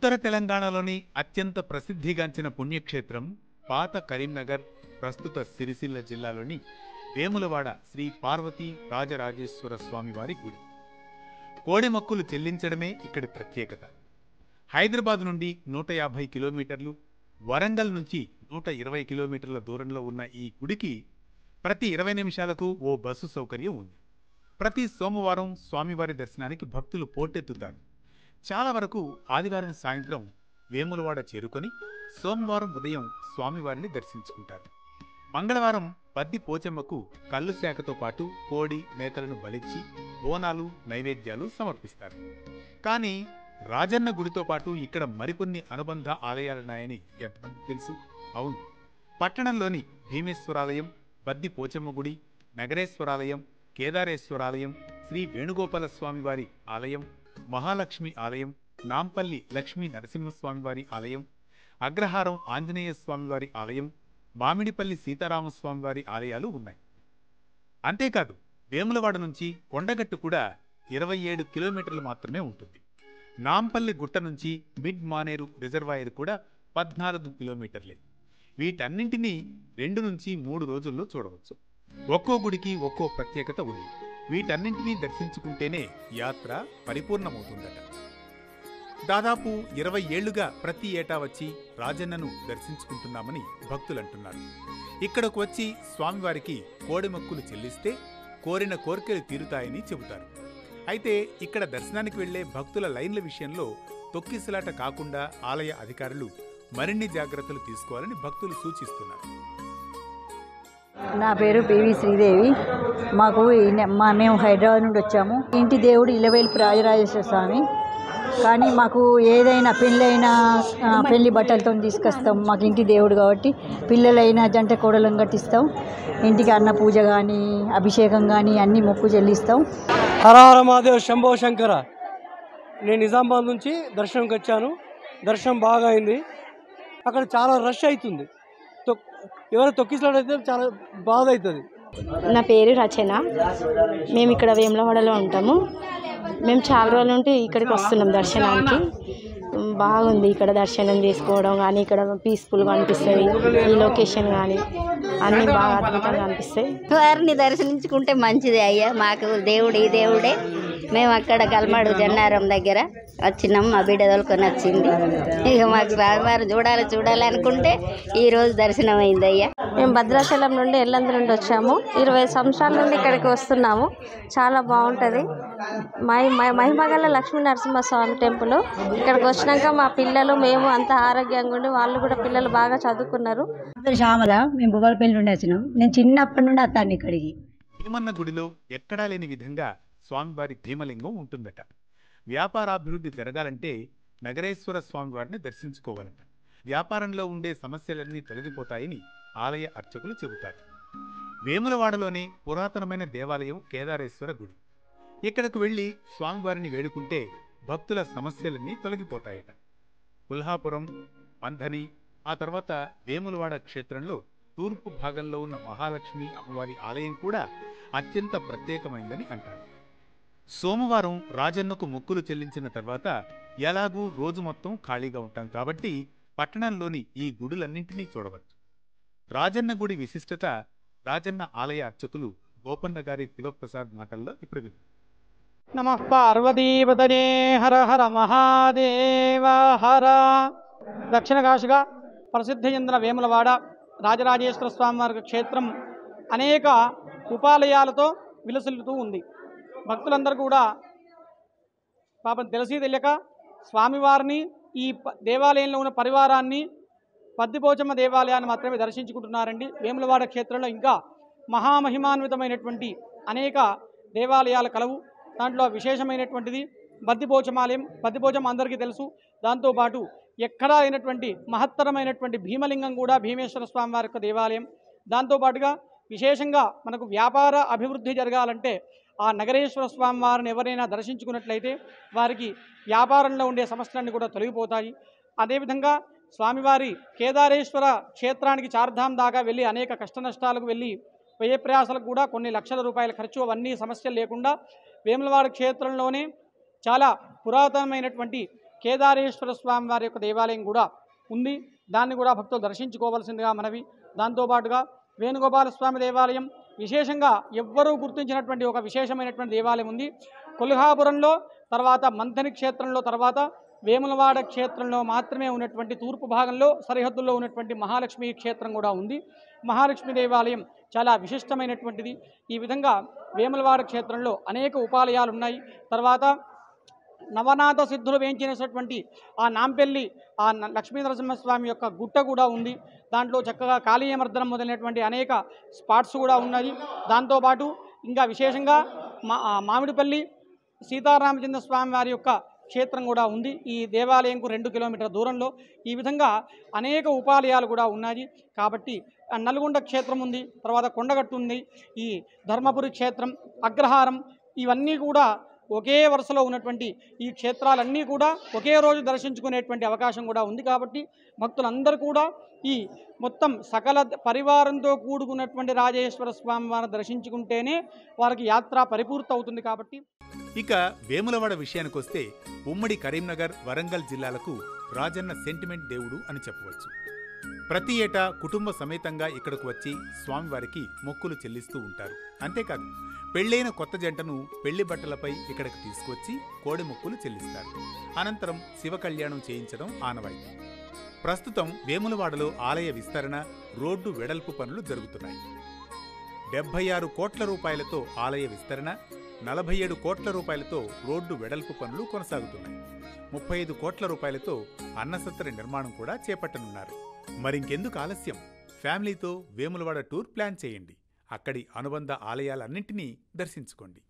ఉత్తర తెలంగాణలోని అత్యంత ప్రసిద్ధిగాంచిన పుణ్యక్షేత్రం పాత కరీంనగర్, ప్రస్తుత సిరిసిల్ల జిల్లాలోని వేములవాడ శ్రీ పార్వతీ రాజరాజేశ్వర స్వామివారి గుడి. కోడి మొక్కులు చెల్లించడమే ఇక్కడి ప్రత్యేకత. హైదరాబాద్ నుండి 150 కిలోమీటర్లు, వరంగల్ నుంచి 120 కిలోమీటర్ల దూరంలో ఉన్న ఈ గుడికి ప్రతి 20 నిమిషాలకు ఓ బస్సు సౌకర్యం ఉంది. ప్రతి సోమవారం స్వామివారి దర్శనానికి భక్తులు పోటెత్తుతారు. చాలా వరకు ఆదివారం సాయంత్రం వేములవాడ చేరుకొని సోమవారం ఉదయం స్వామివారిని దర్శించుకుంటారు. మంగళవారం పద్ది పోచమ్మకు కళ్ళు శాఖతో పాటు కోడి, మేకలను బలిచ్చి బోనాలు, నైవేద్యాలు సమర్పిస్తారు. కానీ రాజన్న గుడితో పాటు ఇక్కడ మరికొన్ని అనుబంధ ఆలయాలున్నాయని ఎంతమంది తెలుసు? అవును, పట్టణంలోని భీమేశ్వరాలయం, బద్ది పోచమ్మ గుడి, నగరేశ్వరాలయం, కేదారేశ్వరాలయం, శ్రీ వేణుగోపాల స్వామివారి ఆలయం, మహాలక్ష్మి ఆలయం, నాంపల్లి లక్ష్మీ నరసింహస్వామివారి ఆలయం, అగ్రహారం ఆంజనేయ స్వామివారి ఆలయం, మామిడిపల్లి సీతారామస్వామివారి ఆలయాలు ఉన్నాయి. అంతేకాదు వేములవాడ నుంచి కొండగట్టు కూడా 27 కిలోమీటర్లు మాత్రమే ఉంటుంది. నాంపల్లి గుట్ట నుంచి మిడ్ మానేరు రిజర్వాయర్ కూడా 14 కిలోమీటర్లే. వీటన్నింటినీ 2 నుంచి 3 రోజుల్లో చూడవచ్చు. ఒక్కో గుడికి ఒక్కో ప్రత్యేకత ఉంది. వీటన్నింటినీ దర్శించుకుంటేనే యాత్ర పరిపూర్ణమవుతుందట. దాదాపు 20 ఏళ్లుగా ప్రతి ఏటా వచ్చి రాజన్నను దర్శించుకుంటున్నామని భక్తులంటున్నారు. ఇక్కడకు వచ్చి స్వామివారికి కోడి మొక్కులు చెల్లిస్తే కోరిన కోరికలు తీరుతాయని చెబుతారు. అయితే ఇక్కడ దర్శనానికి వెళ్లే భక్తుల లైన్ల విషయంలో తొక్కిసలాట కాకుండా ఆలయ అధికారులు మరిన్ని జాగ్రత్తలు తీసుకోవాలని భక్తులు సూచిస్తున్నారు. నా పేరు పివి శ్రీదేవి. మేము హైదరాబాద్ నుండి వచ్చాము. ఇంటి దేవుడు ఇలవేల్పు రాజరాజేశ్వర స్వామి. కానీ మాకు ఏదైనా పెళ్ళి బట్టలతో తీసుకొస్తాం. మాకు ఇంటి దేవుడు కాబట్టి పిల్లలైనా జంట కోడలను కట్టిస్తాం. ఇంటికి అన్న పూజ కానీ అభిషేకం కానీ అన్ని మొక్కు చెల్లిస్తాం. హర హర మహాదేవ్, శంభో శంకర. నేను నిజామాబాద్ నుంచి దర్శనంకి వచ్చాను. దర్శనం బాగా అయింది. అక్కడ చాలా రష్ అవుతుంది. ఎవరు తొక్కిసలాడైతే చాలా బాధ అవుతుంది. నా పేరు రచన. మేము ఇక్కడ వేములవాడలో ఉంటాము. మేము చాలా రోజుల నుండి ఇక్కడికి వస్తున్నాం దర్శనానికి. బాగుంది ఇక్కడ దర్శనం చేసుకోవడం కానీ, ఇక్కడ పీస్ఫుల్గా అనిపిస్తుంది. ఈ లొకేషన్ కానీ అన్నీ బాగా అద్భుతంగా అనిపిస్తాయి. వారిని దర్శించుకుంటే మంచిది అయ్యా. మాకు దేవుడు ఈ దేవుడే. మేము అక్కడ గల్మాడు జన్నారం దగ్గర వచ్చినాం. మా బిడ్డ తోలుకొని వచ్చింది. ఇక మాకు స్వామివారు చూడాలి అనుకుంటే ఈరోజు దర్శనం అయింది అయ్యా. మేము భద్రాచలం నుండి ఎల్లందు నుండి వచ్చాము. 20 సంవత్సరాల నుండి ఇక్కడికి వస్తున్నాము. చాలా బాగుంటుంది. మహిమగల లక్ష్మీ నరసింహస్వామి టెంపుల్. ఇక్కడికి వచ్చినాక మా పిల్లలు మేము అంత ఆరోగ్యంగా ఉండి వాళ్ళు కూడా పిల్లలు బాగా చదువుకున్నారు. శ్యామల, మేము భూపాలపల్లి నుండి వచ్చినాం. నేను చిన్నప్పటి నుండి వస్తాను ఇక్కడికి. భీమన్న గుడిలో ఎక్కడా లేని విధంగా స్వామివారి భీమలింగం ఉంటుందట. వ్యాపారాభివృద్ధి జరగాలంటే నగరేశ్వర స్వామివారిని దర్శించుకోవాలట. వ్యాపారంలో ఉండే సమస్యలన్నీ తొలగిపోతాయని ఆలయ అర్చకులు చెబుతారు. వేములవాడలోని పురాతనమైన దేవాలయం కేదారేశ్వర గుడి. ఇక్కడకు వెళ్లి స్వామివారిని వేడుకుంటే భక్తుల సమస్యలన్నీ తొలగిపోతాయట. కుల్హాపురం, మంథని, ఆ తర్వాత వేములవాడ క్షేత్రంలో తూర్పు భాగంలో ఉన్న మహాలక్ష్మి అమ్మవారి ఆలయం కూడా అత్యంత ప్రత్యేకమైందని అంటారు. సోమవారం రాజన్నకు మొక్కులు చెల్లించిన తర్వాత ఎలాగూ రోజు మొత్తం ఖాళీగా ఉంటాం కాబట్టి పట్టణంలోని ఈ గుడులన్నింటినీ చూడవచ్చు. రాజన్న గుడి విశిష్టత రాజన్న ఆలయ అర్చకులు గోపన్న గారి శివప్రసాద్ మాటల్లో ఇప్పుడు విందాం. నమః పార్వతీపతయే హర హర మహాదేవ హర. దక్షిణ కాశిగా ప్రసిద్ధి చెందిన వేములవాడ రాజరాజేశ్వర స్వామివారి క్షేత్రం అనేక ఉపాలయాలతో విలసిల్లుతూ ఉంది. భక్తులందరూ కూడా పాపం తెలియక స్వామివారిని, ఈ దేవాలయంలో ఉన్న పరివారాన్ని, పద్దిపోచమ్మ దేవాలయాన్ని మాత్రమే దర్శించుకుంటున్నారండి. వేములవాడ క్షేత్రంలో ఇంకా మహామహిమాన్వితమైనటువంటి అనేక దేవాలయాలు కలవు. దాంట్లో విశేషమైనటువంటిది బద్దిపోచమాలయం. బద్దిపోచమ్మ అందరికీ తెలుసు. దాంతోపాటు ఎక్కడా అయినటువంటి మహత్తరమైనటువంటి భీమలింగం కూడా భీమేశ్వర స్వామివారి యొక్క దేవాలయం. దాంతోపాటుగా విశేషంగా మనకు వ్యాపార అభివృద్ధి జరగాలంటే ఆ నగరేశ్వర స్వామి వారిని ఎవరైనా దర్శించుకున్నట్లయితే వారికి వ్యాపారంలో ఉండే సమస్యలన్నీ కూడా తొలగిపోతాయి. అదేవిధంగా స్వామివారి కేదారేశ్వర క్షేత్రానికి చార్ధాం దాకా వెళ్ళి అనేక కష్ట నష్టాలకు వెళ్ళి వ్యయ ప్రయాసాలకు కూడా కొన్ని లక్షల రూపాయల ఖర్చు, అవన్నీ సమస్యలు లేకుండా వేములవాడ క్షేత్రంలోనే చాలా పురాతనమైనటువంటి కేదారేశ్వర స్వామి వారి యొక్క దేవాలయం కూడా ఉంది. దాన్ని కూడా భక్తులు దర్శించుకోవాల్సిందిగా మనవి. దాంతోపాటుగా వేణుగోపాల స్వామి దేవాలయం విశేషంగా ఎవ్వరూ గుర్తించినటువంటి ఒక విశేషమైనటువంటి దేవాలయం ఉంది. కొల్హాపురంలో, తర్వాత మంథని క్షేత్రంలో, తర్వాత వేములవాడ క్షేత్రంలో మాత్రమే ఉన్నటువంటి తూర్పు భాగంలో సరిహద్దుల్లో ఉన్నటువంటి మహాలక్ష్మి క్షేత్రం కూడా ఉంది. మహాలక్ష్మి దేవాలయం చాలా విశిష్టమైనటువంటిది. ఈ విధంగా వేములవాడ క్షేత్రంలో అనేక ఉపాలయాలు ఉన్నాయి. తర్వాత నవనాథ సిద్ధులు వేయించినటువంటి ఆ నాంపెల్లి ఆ లక్ష్మీ నరసింహస్వామి యొక్క గుట్ట కూడా ఉంది. దాంట్లో చక్కగా కాళీయమర్దనం మొదలైనటువంటి అనేక స్పాట్స్ కూడా ఉన్నాయి. దాంతోపాటు ఇంకా విశేషంగా మామిడిపల్లి సీతారామచంద్ర స్వామి వారి యొక్క క్షేత్రం కూడా ఉంది. ఈ దేవాలయంకు 2 కిలోమీటర్ల దూరంలో. ఈ విధంగా అనేక ఉపాలయాలు కూడా ఉన్నాయి. కాబట్టి నల్గొండ క్షేత్రం ఉంది, తర్వాత కొండగట్టు ఉంది, ఈ ధర్మపురి క్షేత్రం, అగ్రహారం, ఇవన్నీ కూడా ఒకే వరుసలో ఉన్నటువంటి ఈ క్షేత్రాలన్నీ కూడా ఒకే రోజు దర్శించుకునేటువంటి అవకాశం కూడా ఉంది. కాబట్టి భక్తులందరూ కూడా ఈ మొత్తం సకల పరివారంతో కూడుకున్నటువంటి రాజేశ్వర స్వామి వారిని దర్శించుకుంటేనే వారికి యాత్ర పరిపూర్తి అవుతుంది. కాబట్టి ఇక వేములవాడ విషయానికొస్తే ఉమ్మడి కరీంనగర్, వరంగల్ జిల్లాలకు రాజన్న సెంటిమెంట్ దేవుడు అని చెప్పవచ్చు. ప్రతి ఏటా కుటుంబ సమేతంగా ఇక్కడకు వచ్చి స్వామివారికి మొక్కులు చెల్లిస్తూ ఉంటారు. అంతేకాదు పెళ్లైన కొత్త జంటను పెళ్లి బట్టలపై ఇక్కడికి తీసుకొచ్చి కోడి మొక్కులు చెల్లిస్తారు. అనంతరం శివ కళ్యాణం చేయించడం ఆనవాయితీ. ప్రస్తుతం వేములవాడలో ఆలయ విస్తరణ, రోడ్డు వెడల్పు పనులు జరుగుతున్నాయి. 76 కోట్ల రూపాయలతో ఆలయ విస్తరణ, 47 కోట్ల రూపాయలతో రోడ్డు వెడల్పు పనులు కొనసాగుతున్నాయి. 35 కోట్ల రూపాయలతో అన్నసత్ర నిర్మాణం కూడా చేపట్టనున్నారు. మరింకెందుకు ఆలస్యం? ఫ్యామిలీతో వేములవాడ టూర్ ప్లాన్ చేయండి. అక్కడి అనుబంధ ఆలయాలన్నింటినీ దర్శించుకోండి.